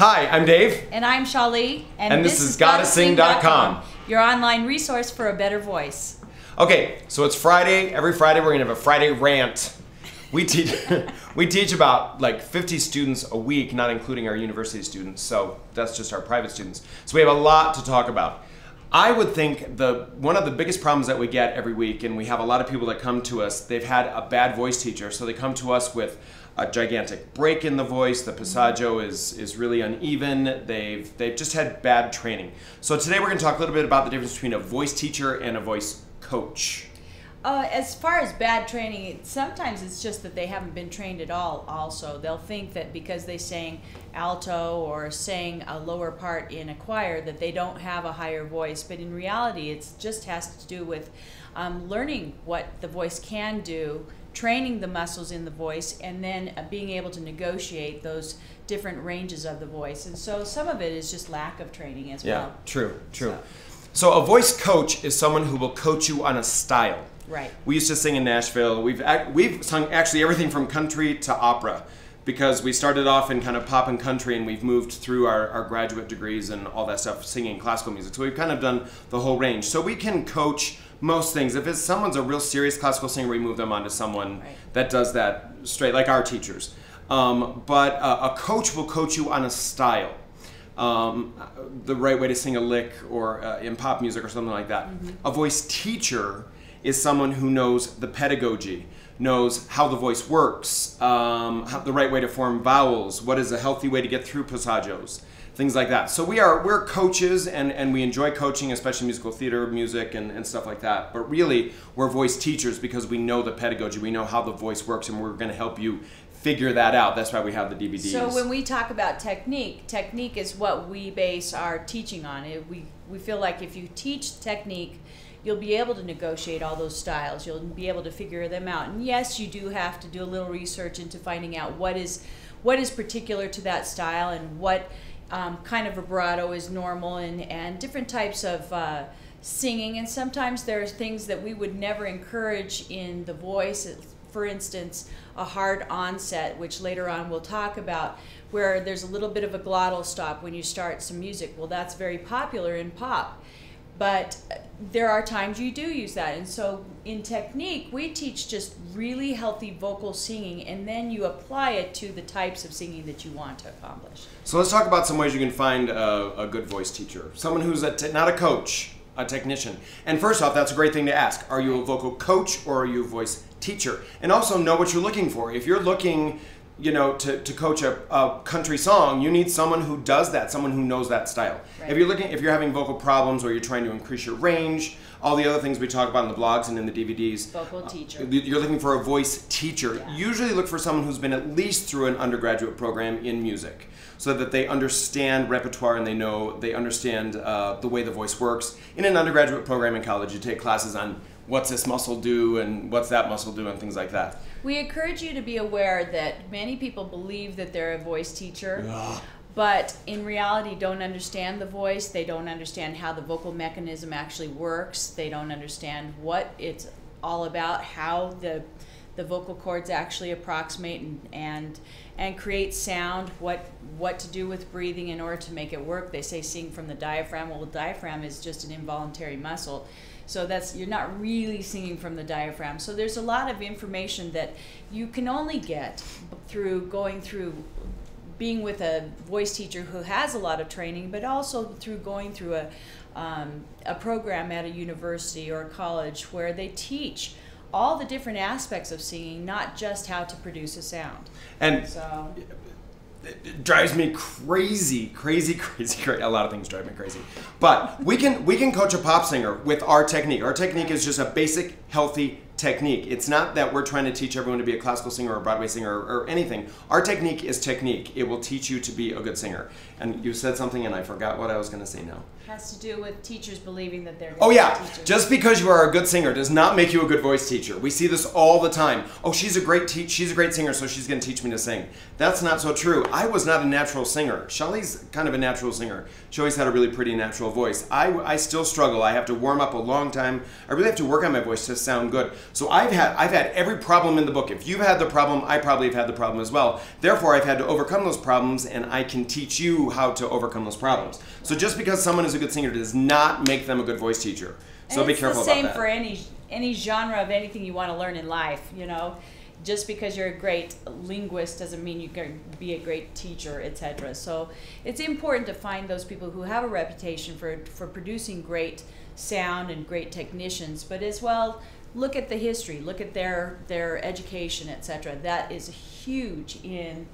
Hi, I'm Dave. And I'm Shalee. And this is GottaSing.com, your online resource for a better voice. Okay, so it's Friday. Every Friday we're gonna have a Friday rant. We teach we teach about like 50 students a week, not including our university students. So that's just our private students. So we have a lot to talk about. I would think one of the biggest problems that we get every week, and we have a lot of people that come to us, they've had a bad voice teacher, so they come to us with a gigantic break in the voice. The passaggio is really uneven. They've just had bad training. So today we're going to talk a little bit about the difference between a voice teacher and a voice coach. As far as bad training, sometimes it's just that they haven't been trained at all also. They'll think that because they sang alto or sang a lower part in a choir that they don't have a higher voice, but in reality it just has to do with learning what the voice can do, training the muscles in the voice, and then being able to negotiate those different ranges of the voice. And so some of it is just lack of training as well. Yeah, true. So a voice coach is someone who will coach you on a style. Right. We used to sing in Nashville. We've sung actually everything from country to opera, because we started off in kind of pop and country, and we've moved through our graduate degrees and all that stuff, singing classical music. So we've kind of done the whole range. So we can coach most things. If someone's a real serious classical singer, we move them on to someone that does that straight, like our teachers. But a coach will coach you on a style. The right way to sing a lick, or in pop music or something like that. Mm-hmm. A voice teacher is someone who knows the pedagogy, knows how the voice works, the right way to form vowels, what is a healthy way to get through passaggios, things like that. So we're coaches, and we enjoy coaching, especially musical theater, music, and stuff like that. But really, we're voice teachers because we know the pedagogy, we know how the voice works, and we're going to help you figure that out. That's why we have the DVDs. So when we talk about technique is what we base our teaching on. We feel like if you teach technique, you'll be able to negotiate all those styles. You'll be able to figure them out. And yes, you do have to do a little research into finding out what is particular to that style, and what kind of vibrato is normal, and different types of singing. And sometimes there are things that we would never encourage in the voice. For instance, a hard onset, which later on we'll talk about, where there's a little bit of a glottal stop when you start some music. Well, that's very popular in pop. But there are times you do use that. And so in technique, we teach just really healthy vocal singing, and then you apply it to the types of singing that you want to accomplish. So let's talk about some ways you can find a good voice teacher. Someone who's not a coach, a technician. And first off, that's a great thing to ask. Are you a vocal coach, or are you a voice teacher? And also know what you're looking for. If you're looking to coach a country song, you need someone who does that, someone who knows that style. Right. If you're having vocal problems, or you're trying to increase your range, all the other things we talk about in the blogs and in the DVDs. Vocal teacher. You're looking for a voice teacher. Yeah. Usually look for someone who's been at least through an undergraduate program in music, so that they understand repertoire, and they understand the way the voice works. In an undergraduate program in college, you take classes on what's this muscle do and what's that muscle do and things like that. We encourage you to be aware that many people believe that they're a voice teacher, but in reality don't understand the voice. They don't understand how the vocal mechanism actually works. They don't understand what it's all about, how the vocal cords actually approximate and create sound, what to do with breathing in order to make it work. They say sing from the diaphragm. Well, the diaphragm is just an involuntary muscle. So you're not really singing from the diaphragm. So there's a lot of information that you can only get through being with a voice teacher who has a lot of training, but also through going through a program at a university or a college where they teach all the different aspects of singing, not just how to produce a sound. And so it drives me crazy. A lot of things drive me crazy. But we can coach a pop singer with our technique. Our technique is just a basic, healthy technique. It's not that we're trying to teach everyone to be a classical singer or a Broadway singer or anything. Our technique is technique. It will teach you to be a good singer. And you said something, and I forgot what I was going to say now. Has to do with teachers believing that they're good Oh yeah, teachers. just because you are a good singer does not make you a good voice teacher. We see this all the time. Oh, she's a great singer, so she's going to teach me to sing. That's not so true. I was not a natural singer. Shalee's kind of a natural singer. She always had a really pretty natural voice. I still struggle. I have to warm up a long time. I really have to work on my voice to sound good. So I've had every problem in the book. If you've had the problem, I probably have had the problem as well. Therefore, I've had to overcome those problems, and I can teach you how to overcome those problems. So just because someone is a good singer does not make them a good voice teacher. So be careful about that. It's the same for any genre of anything you want to learn in life, you know. Just because you're a great linguist doesn't mean you can be a great teacher, etc. So it's important to find those people who have a reputation for producing great sound and great technicians, but as well look at the history, look at their education, etc. That is huge in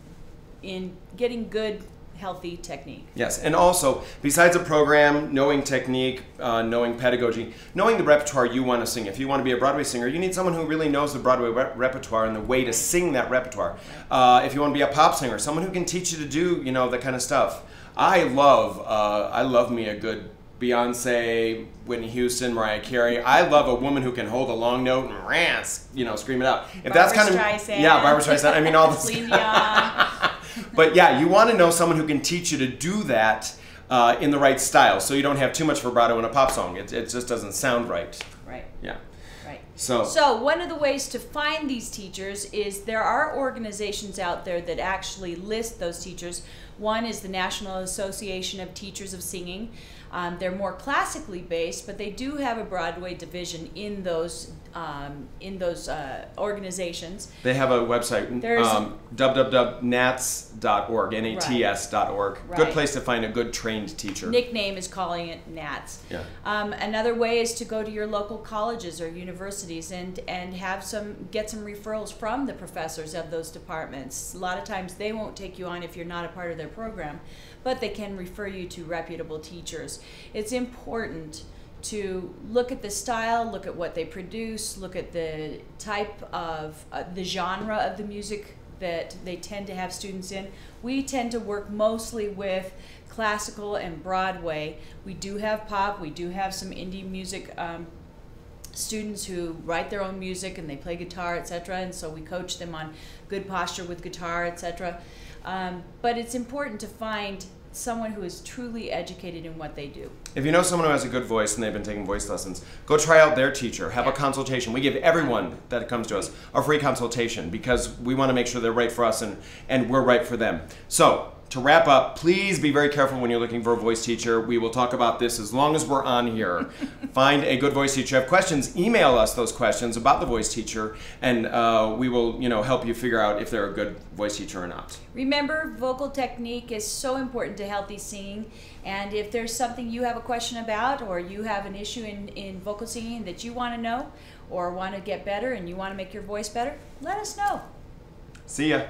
getting good, healthy technique. Yes, and also, besides a program, knowing technique, knowing pedagogy, knowing the repertoire you want to sing. If you want to be a Broadway singer, you need someone who really knows the Broadway repertoire and the way to sing that repertoire. If you want to be a pop singer, someone who can teach you to do, you know, that kind of stuff. I love me a good Beyonce, Whitney Houston, Mariah Carey. I love a woman who can hold a long note and rant, you know, scream it out. If that's kind of Streisand. Yeah, Barbra Streisand. I mean, all this. Celine Dion. But yeah, you want to know someone who can teach you to do that in the right style, so you don't have too much vibrato in a pop song. It just doesn't sound right. Right. Yeah. Right. So one of the ways to find these teachers is there are organizations out there that actually list those teachers. One is the National Association of Teachers of Singing. They're more classically based, but they do have a Broadway division in those organizations. they have a website, www.nats.org, N-A-T-S.org. Right. Good place to find a good trained teacher. Nickname is calling it Nats. Yeah. Another way is to go to your local colleges or universities and get some referrals from the professors of those departments. A lot of times they won't take you on if you're not a part of their program, but they can refer you to reputable teachers. It's important to look at the style, look at what they produce, look at the type of the genre of the music that they tend to have students in. We tend to work mostly with classical and Broadway. We do have pop, we do have some indie music students who write their own music and they play guitar, etc. And so we coach them on good posture with guitar, etc. But it's important to find someone who is truly educated in what they do. If you know someone who has a good voice and they've been taking voice lessons, go try out their teacher. Have a consultation. We give everyone that comes to us a free consultation because we want to make sure they're right for us and we're right for them. So, to wrap up, please be very careful when you're looking for a voice teacher. We will talk about this as long as we're on here. Find a good voice teacher. If you have questions, email us those questions about the voice teacher, and we will, help you figure out if they're a good voice teacher or not. Remember, vocal technique is so important to healthy singing, and if there's something you have a question about or you have an issue in vocal singing that you want to know or want to get better and you want to make your voice better, let us know. See ya.